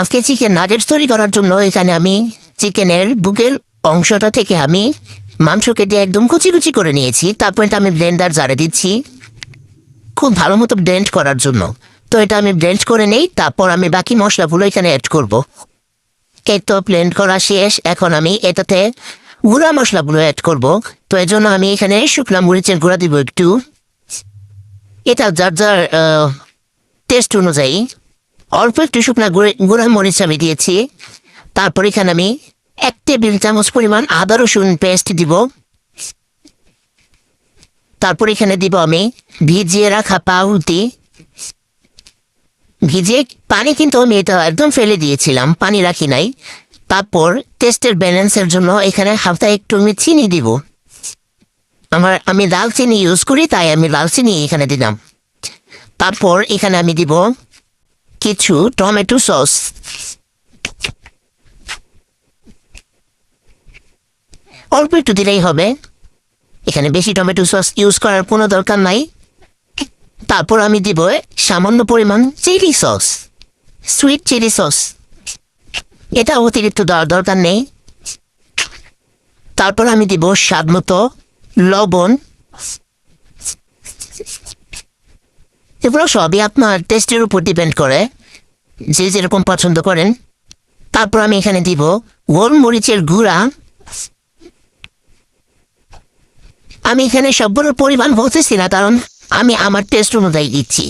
আজকে chicken nuggets তৈরি করার জন্য এখানে আমি চিকেনের বুকের অংশটা থেকে আমি মাংস কেটে একদম কুচি কুচি করে নিয়েছি। তারপর এটা আমি ব্লেন্ডার জারে দিচ্ছি খুব ভালো মতো ব্লেন্ড করার জন্য। তো এটা আমি ব্লেন্ড করে নেই, তারপর আমি বাকি মশলাগুলো এখানে অ্যাড করব। এই তো ব্লেন্ড করা শেষ, এখন আমি এটাতে গুঁড়া মশলাগুলো অ্যাড করব। তো এর জন্য আমি এখানে শুকনা মরিচের গুঁড়া দিব একটু, এটা যার যার টেস্ট অনুযায়ী। অল্প একটু শুকনা গুঁড়া মরিচ আমি দিয়েছি। তারপর এখানে আমি 1 টেবিল চামচ পরিমাণ আদা রসুন পেস্ট দিব। তারপর এখানে দিব আমি ভিজিয়ে রাখা পাউরুটি। ভিজিয়ে পানি কিন্তু আমি এটা একদম ফেলে দিয়েছিলাম, পানি রাখি নাই। তারপর টেস্টের ব্যালেন্সের জন্য এখানে হালকা একটু আমি চিনি দিব। আমি লাল চিনি ইউজ করি, তাই আমি লাল চিনি এখানে দিলাম। তারপর এখানে আমি দিব কিছু টমেটো সস। অল্প একটু দিলেই হবে, এখানে বেশি টমেটো সস ইউজ করার কোনো দরকার নাই। তারপর আমি দিব সামান্য পরিমাণ chilli sauce, sweet chilli sauce, এটা অতিরিক্ত দেওয়ার দরকার নেই। তারপর আমি দিব স্বাদ মতো লবণ। এগুলো সবই আপনার টেস্টের উপর ডিপেন্ড করে, যে যেরকম পছন্দ করেন। তারপর আমি এখানে দিব গোলমরিচের গুঁড়া। আমি এখানে সবগুলোর পরিমাণ বলতেছি না, কারণ আমি আমার টেস্ট অনুযায়ী দিচ্ছি।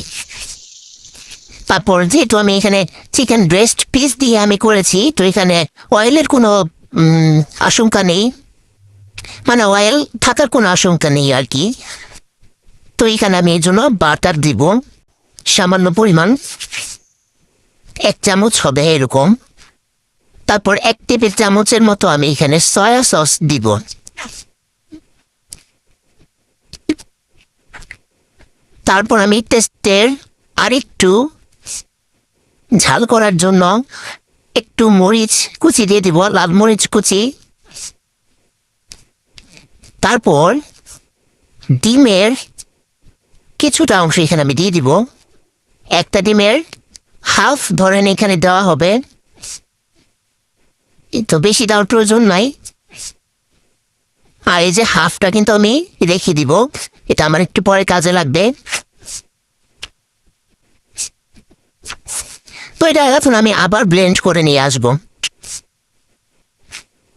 তারপর যেহেতু আমি এখানে চিকেন ব্রেস্ট পিস দিয়ে আমি করেছি, তো এখানে অয়েলের কোনো আশঙ্কা নেই, মানে অয়েল থাকার কোনো আশঙ্কা নেই আর কি। তো এখানে আমি এই জন্য বাটার দিব সামান্য পরিমাণ, 1 চামচ হবে এরকম। তারপর 1 টেবিল চামচের মতো আমি এখানে সয়া সস দিব। তারপর আমি টেস্টের আরেকটু ঝাল করার জন্য একটু মরিচ কুচি দিয়ে দিব, লাল মরিচ কুচি। তারপর ডিমের কিছুটা অংশ এখানে আমি দিয়ে দিব। একটা ডিমের হাফ ধরেন এখানে দেওয়া হবে, তো বেশি দেওয়ার প্রয়োজন নাই। আর এই যে হাফটা কিন্তু আমি রেখে দিব, এটা আমার একটু পরে কাজে লাগবে। তো এটা এখন আমি আবার ব্লেন্ড করে নিয়ে আসব।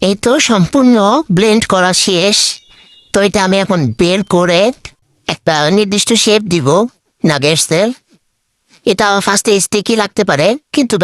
এই তো সম্পূর্ণ ব্লেন্ড করা শেষ। তো এটা আমি এখন বের করে একটা নির্দিষ্ট শেপ দিব নাগেটসের। এটা ফার্স্টে স্টিকি লাগতে পারে, কিন্তু